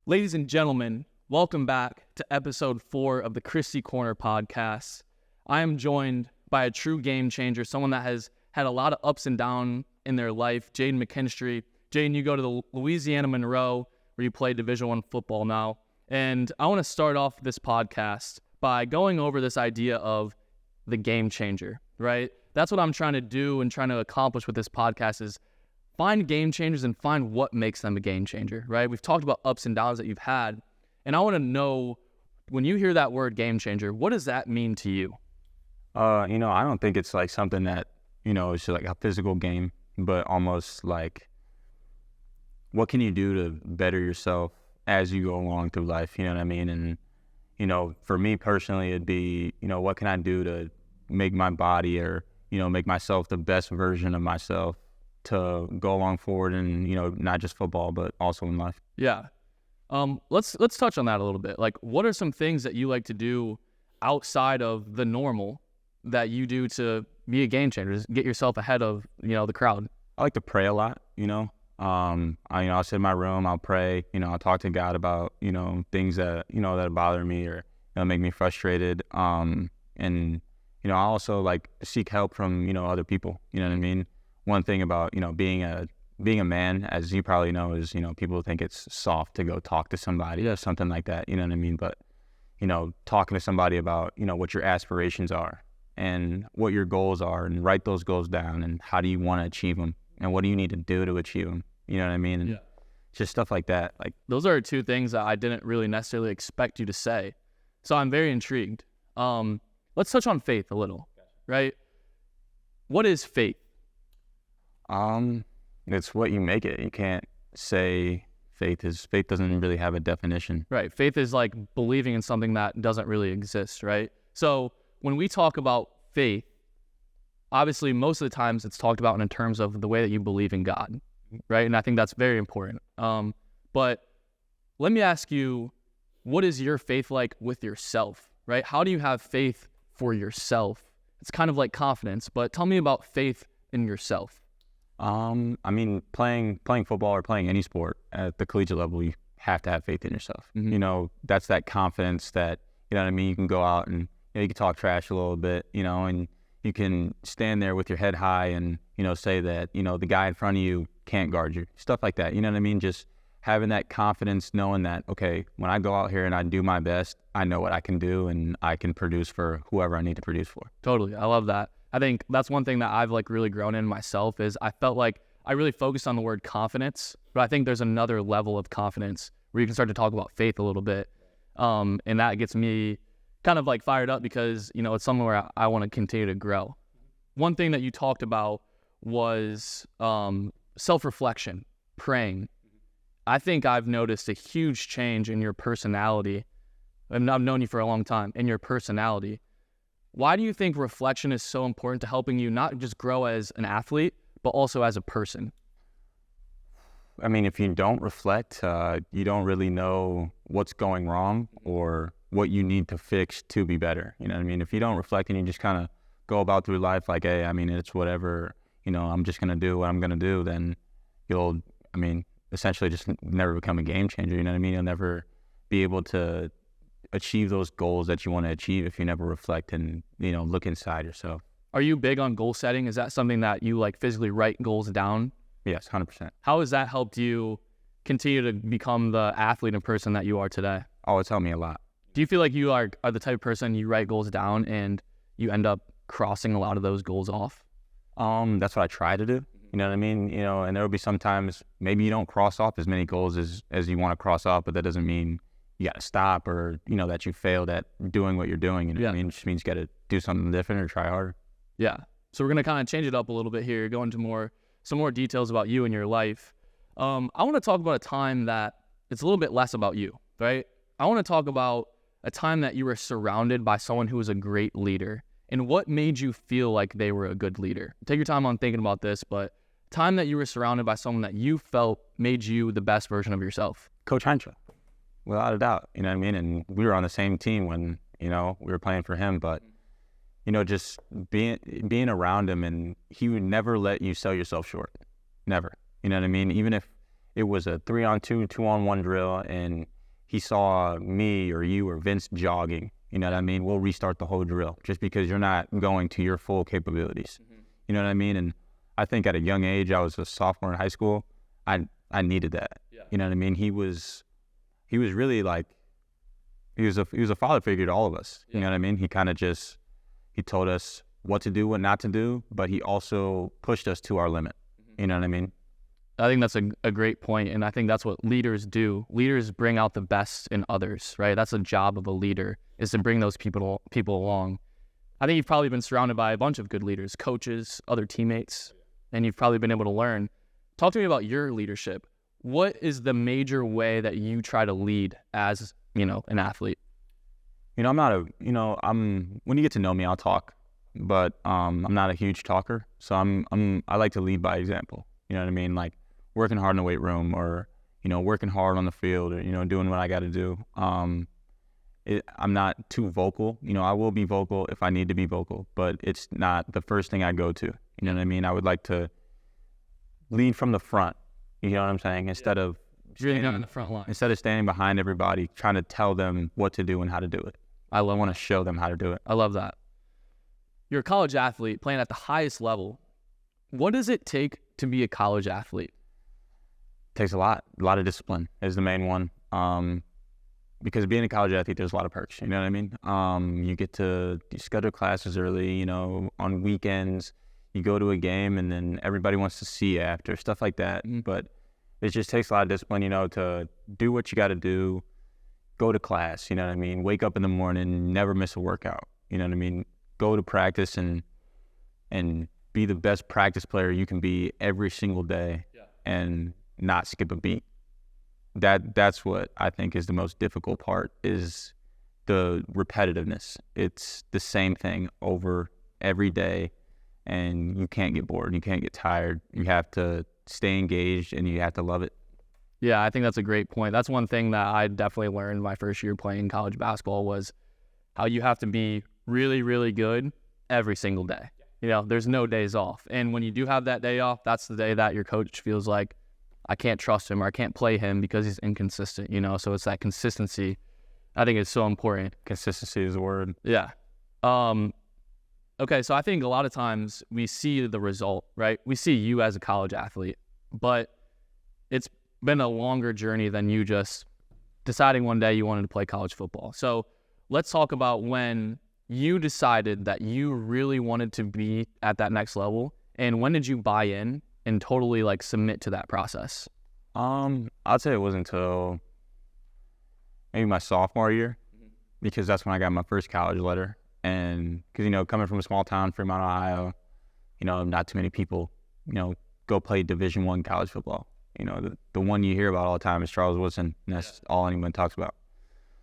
Ladies and gentlemen, welcome back to episode 4 of the Christie Corner podcast. I am joined by a true game changer, someone that has had a lot of ups and downs in their life, Jaedyn McKinstry. Jaedyn, you go to the Louisiana Monroe, where you play Division I football now. And I want to start off this podcast by going over this idea of the game changer, right? That's what I'm trying to do and trying to accomplish with this podcast is find game changers and find what makes them a game changer, right? We've talked about ups and downs that you've had, and I want to know, when you hear that word game changer, what does that mean to you? I don't think it's like something that, it's just like a physical game, but almost like what can you do to better yourself as you go along through life, you know what I mean? And, for me personally, it'd be, what can I do to make my body or, make myself the best version of myself to go along forward and, not just football, but also in life. Yeah. Let's touch on that a little bit. Like, what are some things that you like to do outside of the normal that you do to be a game changer, get yourself ahead of, the crowd? I like to pray a lot, I'll sit in my room, I'll pray, I'll talk to God about, things that, that bother me or, make me frustrated. And, I also like seek help from, other people, you know what I mean? One thing about, being a man, as you probably know, is, people think it's soft to go talk to somebody or something like that, you know what I mean? But, talking to somebody about, what your aspirations are and what your goals are and write those goals down and how do you want to achieve them and what do you need to do to achieve them, you know what I mean? And just stuff like that. Like, those are two things that I didn't really necessarily expect you to say. So I'm very intrigued. Let's touch on faith a little, right? What is faith? It's what you make it. You can't say faith doesn't really have a definition. Right. Faith is like believing in something that doesn't really exist, right? So when we talk about faith, obviously most of the times it's talked about in terms of the way that you believe in God, right? And I think that's very important. But let me ask you, what is your faith like with yourself, right? How do you have faith for yourself? It's kind of like confidence, but tell me about faith in yourself. Playing football or playing any sport at the collegiate level, you have to have faith in yourself. Mm-hmm. That's that confidence that, you can go out and, you can talk trash a little bit, and you can stand there with your head high and, say that, the guy in front of you can't guard you, stuff like that. You know what I mean? Just having that confidence, knowing that, okay, when I go out here and I do my best, I know what I can do and I can produce for whoever I need to produce for. Totally. I love that. I think that's one thing that I've really grown in myself is I felt like I really focused on the word confidence, but I think there's another level of confidence where you can start to talk about faith a little bit. And that gets me kind of fired up because, it's something where I want to continue to grow. One thing that you talked about was self-reflection, praying. I think I've noticed a huge change in your personality, and I've known you for a long time, in your personality. Why do you think reflection is so important to helping you not just grow as an athlete, but also as a person? If you don't reflect, you don't really know what's going wrong or what you need to fix to be better. You know what I mean? If you don't reflect and you just kind of go about through life like, hey, it's whatever, I'm just going to do what I'm going to do, then you'll, essentially just never become a game changer. You know what I mean? You'll never be able to achieve those goals that you want to achieve if you never reflect and, look inside yourself. Are you big on goal setting? Is that something that you physically write goals down? Yes, 100%. How has that helped you continue to become the athlete and person that you are today? Oh, it's helped me a lot. Do you feel like you are the type of person you write goals down and you end up crossing a lot of those goals off? That's what I try to do. You know what I mean? And there will be sometimes maybe you don't cross off as many goals as you want to cross off, but that doesn't mean you got to stop or, that you failed at doing what you're doing. You know what I mean? It just means you got to do something different or try harder. Yeah. So we're going to kind of change it up a little bit here, go into some more details about you and your life. I want to talk about a time that it's a little bit less about you, right? I want to talk about a time that you were surrounded by someone who was a great leader and what made you feel like they were a good leader. Take your time on thinking about this, but time that you were surrounded by someone that you felt made you the best version of yourself. Coach Heintra, without a doubt, you know what I mean? And we were on the same team when, we were playing for him, but, just being around him, and he would never let you sell yourself short. Never. You know what I mean? Even if it was a 3-on-2, 2-on-1 drill and he saw me or you or Vince jogging, you know what I mean? We'll restart the whole drill just because you're not going to your full capabilities. You know what I mean? And I think at a young age, I was a sophomore in high school. I needed that. Yeah. You know what I mean? He was really like, he was a father figure to all of us. You know what I mean? He kind of he told us what to do, what not to do, but he also pushed us to our limit. You know what I mean? I think that's a great point, and I think that's what leaders do. Leaders bring out the best in others, right? That's the job of a leader, is to bring those people along. I think you've probably been surrounded by a bunch of good leaders, coaches, other teammates, and you've probably been able to learn. Talk to me about your leadership. What is the major way that you try to lead as, an athlete? I'm not when you get to know me, I'll talk, but I'm not a huge talker. So I like to lead by example. You know what I mean? Like working hard in the weight room, or, working hard on the field, or, doing what I got to do. I'm not too vocal. I will be vocal if I need to be vocal, but it's not the first thing I go to. You know what I mean? I would like to lead from the front. You know what I'm saying? Instead of really not in the front line. Instead of standing behind everybody, trying to tell them what to do and how to do it. I want to show them how to do it. I love that. You're a college athlete playing at the highest level. What does it take to be a college athlete? It takes a lot of discipline is the main one. Because being a college athlete, there's a lot of perks. You know what I mean? You get to schedule classes early, on weekends. You go to a game and then everybody wants to see you after, stuff like that. But it just takes a lot of discipline, to do what you got to do, go to class, you know what I mean? Wake up in the morning, never miss a workout, you know what I mean? Go to practice and be the best practice player you can be every single day and not skip a beat. That's what I think is the most difficult part, is the repetitiveness. It's the same thing over every day, and you can't get bored. You can't get tired. You have to stay engaged, and you have to love it. Yeah, I think that's a great point. That's one thing that I definitely learned my first year playing college basketball, was how you have to be really, really good every single day. There's no days off. And when you do have that day off, that's the day that your coach feels like, I can't trust him, or I can't play him because he's inconsistent, So it's that consistency. I think it's so important. Consistency is the word. Yeah. Okay, so I think a lot of times we see the result, right? We see you as a college athlete, but it's been a longer journey than you just deciding one day you wanted to play college football. So let's talk about when you decided that you really wanted to be at that next level, and when did you buy in and totally submit to that process? I'd say it wasn't until maybe my sophomore year, because that's when I got my first college letter. And because, coming from a small town, Fremont, Ohio, not too many people, go play Division I college football. The one you hear about all the time is Charles Woodson, and that's all anyone talks about.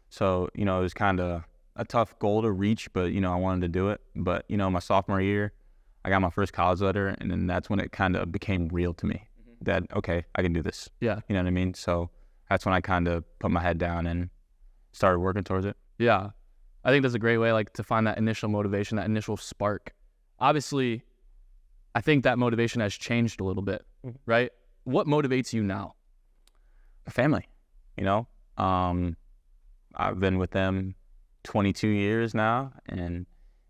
So, it was kind of a tough goal to reach, but, I wanted to do it. But, my sophomore year, I got my first college letter, and then that's when it kind of became real to me that, okay, I can do this. Yeah. You know what I mean? So that's when I kind of put my head down and started working towards it. Yeah. I think that's a great way to find that initial motivation, that initial spark. Obviously, I think that motivation has changed a little bit, right? What motivates you now? My family, I've been with them 22 years now, and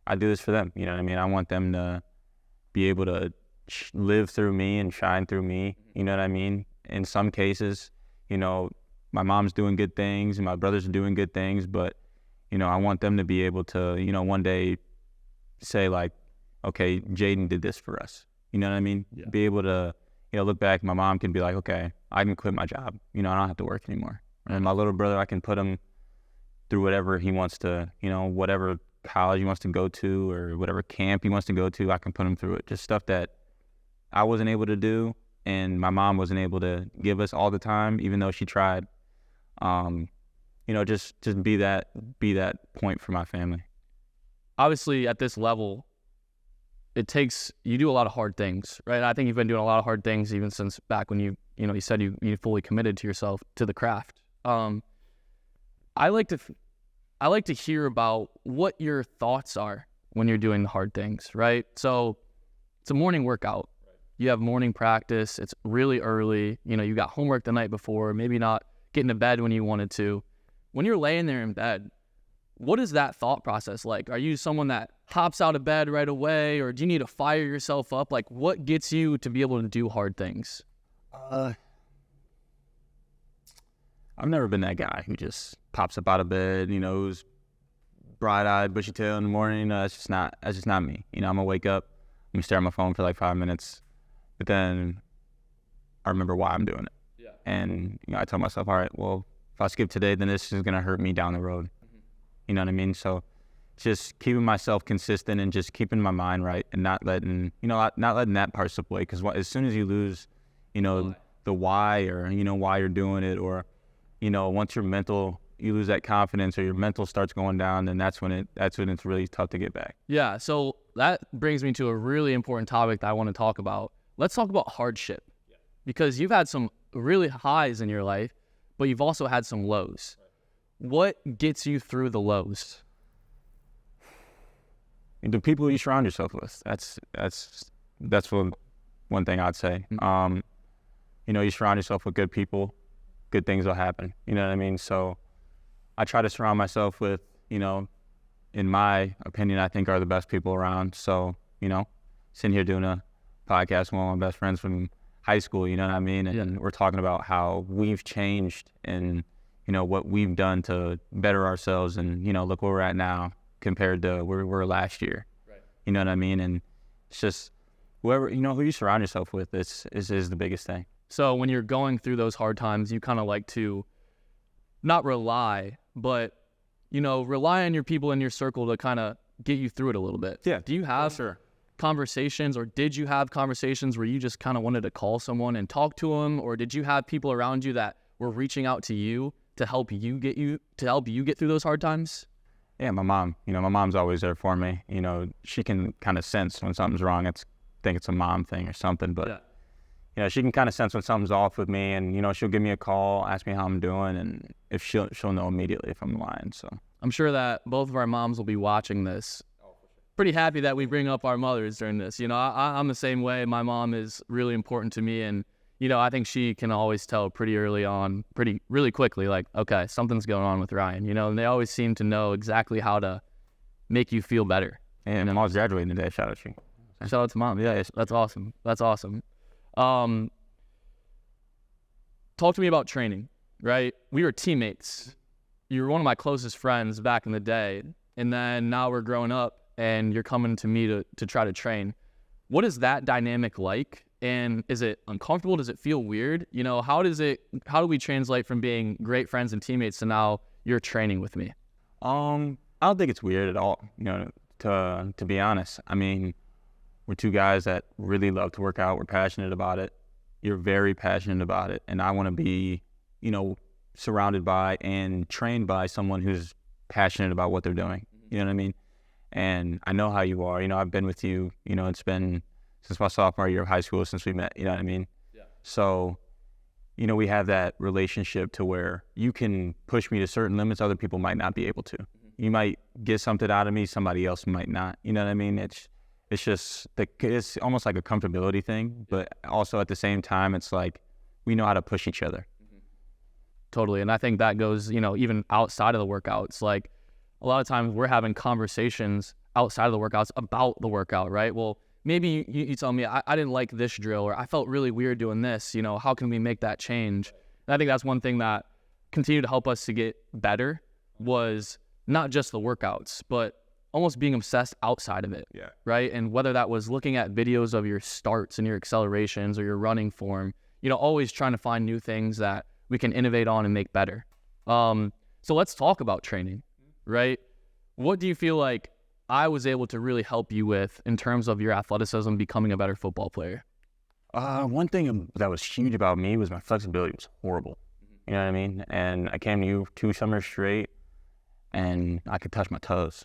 I do this for them. You know what I mean? I want them to be able to live through me and shine through me. You know what I mean? In some cases, my mom's doing good things and my brothers are doing good things, but I want them to be able to, one day say okay, Jaedyn did this for us. You know what I mean? Yeah. Be able to, look back. My mom can be like, okay, I can quit my job. I don't have to work anymore. And my little brother, I can put him through whatever he wants to, whatever college he wants to go to or whatever camp he wants to go to, I can put him through it. Just stuff that I wasn't able to do and my mom wasn't able to give us all the time, even though she tried. Just be that point for my family. Obviously, at this level, you do a lot of hard things, right? I think you've been doing a lot of hard things even since back when you said you fully committed to yourself, to the craft. I like to hear about what your thoughts are when you're doing the hard things, right? So it's a morning workout. You have morning practice. It's really early. You got homework the night before, maybe not getting to bed when you wanted to. when you're laying there in bed, what is that thought process like? Are you someone that hops out of bed right away, or do you need to fire yourself up? Like, what gets you to be able to do hard things? I've never been that guy who just pops up out of bed, who's bright-eyed, bushy-tailed in the morning. That's just not me. I'm gonna wake up, I'm gonna stare at my phone for like 5 minutes, but then I remember why I'm doing it. Yeah. And I tell myself, all right, well, if I skip today, then this is gonna hurt me down the road. Mm-hmm. You know what I mean? So just keeping myself consistent and just keeping my mind right, and not letting that part slip away. Because as soon as you lose, the why, or why you're doing it, or once you lose that confidence, or your mental starts going down, then that's when it's really tough to get back. Yeah. So that brings me to a really important topic that I want to talk about. Let's talk about hardship, because you've had some really highs in your life, but you've also had some lows. What gets you through the lows? The people you surround yourself with. That's one thing I'd say. Mm-hmm. You surround yourself with good people, good things will happen. You know what I mean? So I try to surround myself with, in my opinion, I think are the best people around. So, sitting here doing a podcast with one of my best friends from high school, you know what I mean? And we're talking about how we've changed and, what we've done to better ourselves, and, look where we're at now compared to where we were last year. Right. You know what I mean? And it's just who you surround yourself with is the biggest thing. So when you're going through those hard times, you kind of like to not rely, but, rely on your people in your circle to kind of get you through it a little bit. Yeah. Do you have conversations, or did you have conversations where you just kind of wanted to call someone and talk to them? Or did you have people around you that were reaching out to you to help you get through those hard times? Yeah, my mom. My mom's always there for me. She can kind of sense when something's wrong. I think it's a mom thing or something, but she can kind of sense when something's off with me, and she'll give me a call, ask me how I'm doing, and if she'll know immediately if I'm lying. So I'm sure that both of our moms will be watching this. Pretty happy that we bring up our mothers during this. I'm the same way. My mom is really important to me, and I think she can always tell pretty early on, really quickly, like, okay, something's going on with Ryan. And they always seem to know exactly how to make you feel better. And my mom's graduating today. Shout out to you. Shout out to mom. Yeah, that's awesome. That's awesome. Talk to me about training, right? We were teammates. You were one of my closest friends back in the day, and then now we're growing up, and you're coming to me to try to train. What is that dynamic like? And is it uncomfortable? Does it feel weird? How do we translate from being great friends and teammates to now you're training with me? I don't think it's weird at all, to be honest. I mean, we're two guys that really love to work out. We're passionate about it. You're very passionate about it. And I want to be, surrounded by and trained by someone who's passionate about what they're doing. You know what I mean? And I know how you are. I've been with you, it's been since my sophomore year of high school since we met, you know what I mean? Yeah. So, we have that relationship to where you can push me to certain limits other people might not be able to. Mm-hmm. You might get something out of me, somebody else might not. You know what I mean? It's just, it's almost like a comfortability thing, but also at the same time, it's like we know how to push each other. Mm-hmm. Totally. And I think that goes, even outside of the workouts. Like a lot of times we're having conversations outside of the workouts about the workout, right? Well, maybe you tell me, I didn't like this drill, or I felt really weird doing this, how can we make that change? And I think that's one thing that continued to help us to get better was not just the workouts, but almost being obsessed outside of it, right? And whether that was looking at videos of your starts and your accelerations or your running form, always trying to find new things that we can innovate on and make better. So let's talk about training, right? What do you feel like I was able to really help you with in terms of your athleticism, becoming a better football player? One thing that was huge about me was my flexibility was horrible. You know what I mean? And I came to you 2 summers straight, and I could touch my toes.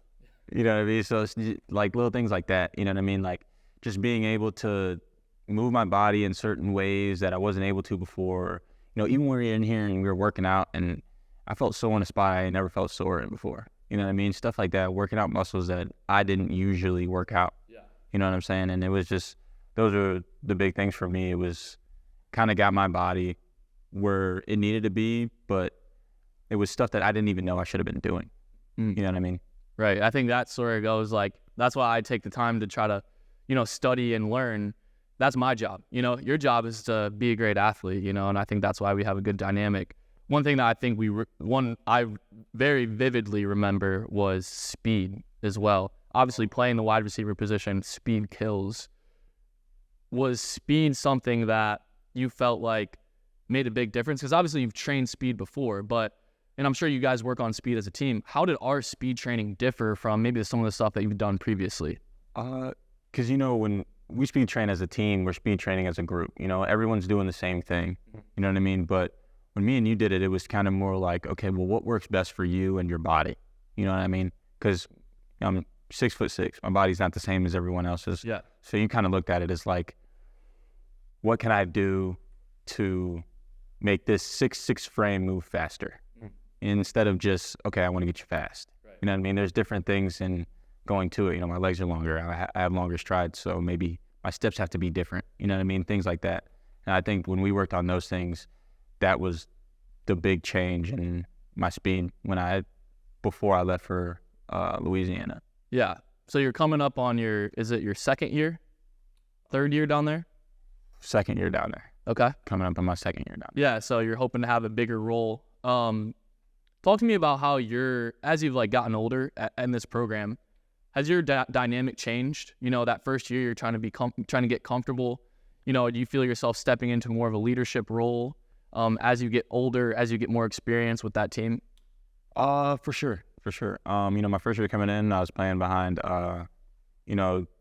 You know what I mean? So it's like little things like that. You know what I mean? Like just being able to move my body in certain ways that I wasn't able to before. Even when we were in here and we were working out, and I felt sore in a spot I never felt sore in before. You know what I mean? Stuff like that, working out muscles that I didn't usually work out. Yeah. You know what I'm saying? And it was just, those are the big things for me. It was kind of got my body where it needed to be, but it was stuff that I didn't even know I should have been doing. You know what I mean? Right. I think that sort of goes like, that's why I take the time to try to, study and learn. That's my job. Your job is to be a great athlete, and I think that's why we have a good dynamic. One thing that I think I very vividly remember was speed as well. Obviously, playing the wide receiver position, speed kills. Was speed something that you felt like made a big difference? Because obviously you've trained speed before, and I'm sure you guys work on speed as a team. How did our speed training differ from maybe some of the stuff that you've done previously? Because, when we speed train as a team, we're speed training as a group. Everyone's doing the same thing. You know what I mean? But when me and you did it, it was kind of more like, okay, well, what works best for you and your body? You know what I mean? Because I'm 6'6". My body's not the same as everyone else's. Yeah. So you kind of looked at it as like, what can I do to make this 6'6" frame move faster? Instead of just, okay, I want to get you fast. Right. You know what I mean? There's different things in going to it. My legs are longer. I have longer strides, so maybe my steps have to be different. You know what I mean? Things like that. And I think when we worked on those things, that was the big change in my speed before I left for Louisiana. Yeah. So you're coming up on is it your second year? Third year down there? Second year down there. Okay. Coming up on my second year down there. Yeah, so you're hoping to have a bigger role. Talk to me about how as you've gotten older in this program, has your dynamic changed? That first year you're trying to get comfortable. Do you feel yourself stepping into more of a leadership role as you get older, as you get more experience with that team? For sure. My first year coming in, I was playing behind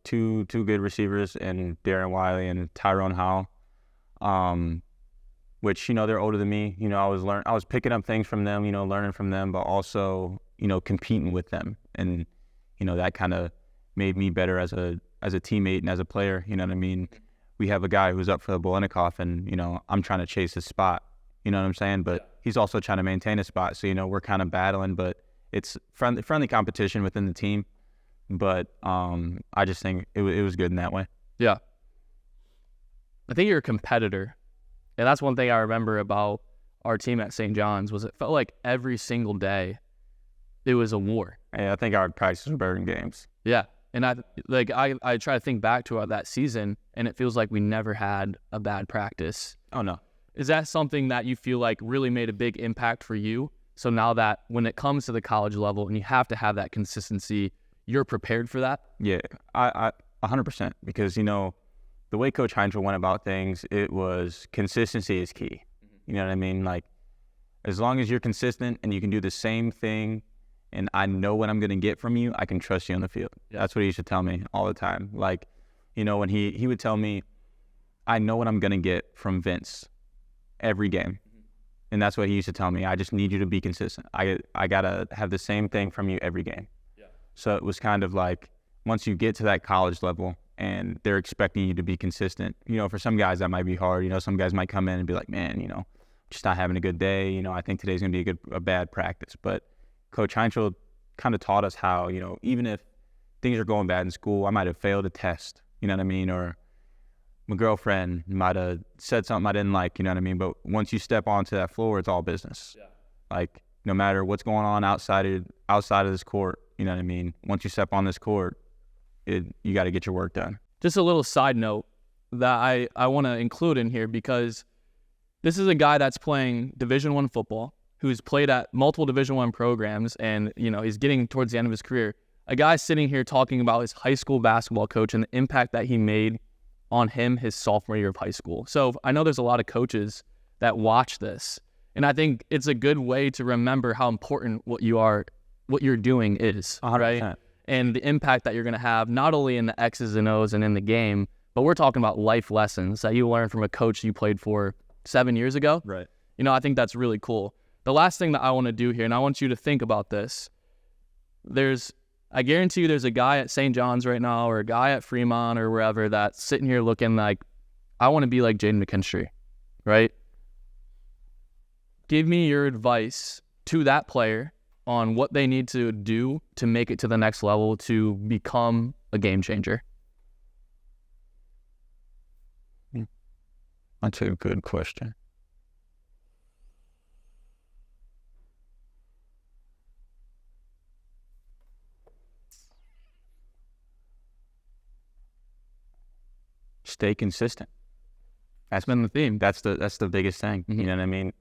two good receivers in Darren Wiley and Tyrone Howell. Which, they're older than me. I was picking up things from them, learning from them, but also, competing with them. And, that kind of made me better as a teammate and as a player. You know what I mean? We have a guy who's up for the Bolenikoff and, I'm trying to chase his spot. You know what I'm saying? But he's also trying to maintain his spot. So, we're kind of battling, but it's friendly competition within the team. But I just think it was good in that way. Yeah. I think you're a competitor. And that's one thing I remember about our team at St. John's was it felt like every single day it was a war. Yeah, I think our practices were better than games. Yeah. And I try to think back to that season, and it feels like we never had a bad practice. Oh, no. Is that something that you feel like really made a big impact for you? So now that when it comes to the college level and you have to have that consistency, you're prepared for that? Yeah, I 100%. Because, the way Coach Heinzel went about things, it was consistency is key. You know what I mean? As long as you're consistent and you can do the same thing and I know what I'm going to get from you, I can trust you on the field. Yeah. That's what he used to tell me all the time. When he would tell me, I know what I'm going to get from Vince every game. And that's what he used to tell me. I just need you to be consistent. I got to have the same thing from you every game. Yeah. So it was kind of like once you get to that college level, and they're expecting you to be consistent. For some guys that might be hard. Some guys might come in and be like, man, just not having a good day. I think today's going to be a bad practice. But Coach Heinzel kind of taught us how, even if things are going bad in school, I might have failed a test, you know what I mean? Or my girlfriend might have said something I didn't like, you know what I mean? But once you step onto that floor, it's all business. Yeah. No matter what's going on outside of this court, you know what I mean? Once you step on this court, you got to get your work done. Just a little side note that I want to include in here, because this is a guy that's playing Division I football, who's played at multiple Division I programs, and he's getting towards the end of his career. A guy sitting here talking about his high school basketball coach and the impact that he made on him his sophomore year of high school. So I know there's a lot of coaches that watch this, and I think it's a good way to remember how important what you're doing is, 100%. Right? And the impact that you're going to have not only in the X's and O's and in the game, but we're talking about life lessons that you learned from a coach you played for 7 years ago. Right. I think that's really cool. The last thing that I want to do here, and I want you to think about this, I guarantee you there's a guy at St. John's right now or a guy at Fremont or wherever that's sitting here looking like, I want to be like Jaedyn McKinstry, right? Give me your advice to that player on what they need to do to make it to the next level to become a game changer. That's a good question. stay consistent. That's been the theme. That's the biggest thing. You know what I mean?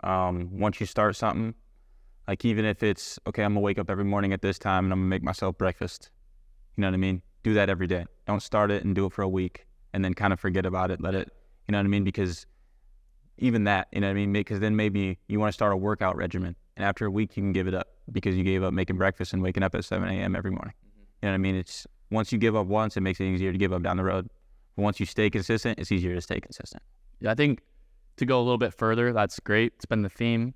Once you start something, like even if it's, okay, I'm going to wake up every morning at this time and I'm going to make myself breakfast. You know what I mean? Do that every day. Don't start it and do it for a week and then kind of forget about it. Let it, you know what I mean? Because even that, you know what I mean? Because then maybe you want to start a workout regimen. And after a week, you can give it up because you gave up making breakfast and waking up at 7 a.m. every morning. You know what I mean? It's once you give up once, it makes it easier to give up down the road. But once you stay consistent, it's easier to stay consistent. Yeah, I think to go a little bit further, that's great. It's been the theme.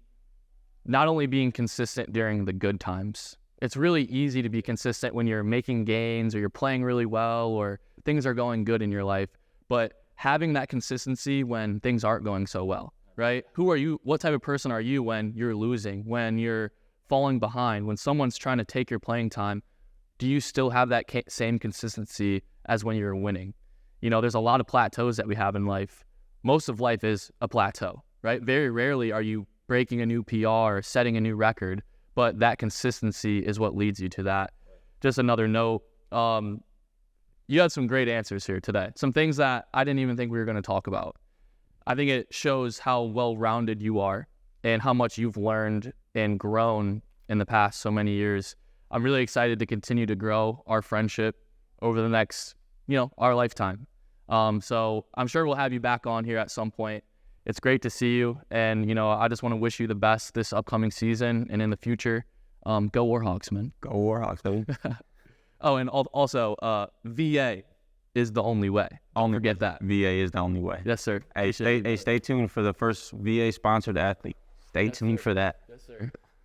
Not only being consistent during the good times. It's really easy to be consistent when you're making gains or you're playing really well or things are going good in your life. But having that consistency when things aren't going so well, right? Who are you? What type of person are you when you're losing, when you're falling behind, when someone's trying to take your playing time? Do you still have that same consistency as when you're winning? You know, there's a lot of plateaus that we have in life. Most of life is a plateau, right? Very rarely are you breaking a new PR or setting a new record, but that consistency is what leads you to that. Just another note, you had some great answers here today. Some things that I didn't even think we were going to talk about. I think it shows how well-rounded you are and how much you've learned and grown in the past so many years. I'm really excited to continue to grow our friendship over the next, our lifetime. So I'm sure we'll have you back on here at some point. It's great to see you. And, I just want to wish you the best this upcoming season and in the future. Go Warhawks, man. Go Warhawks, baby. Oh, and also, VA is the only way. Don't forget that. VA is the only way. Yes, sir. Hey, stay tuned for the first VA-sponsored athlete. Stay tuned for that. Yes, sir.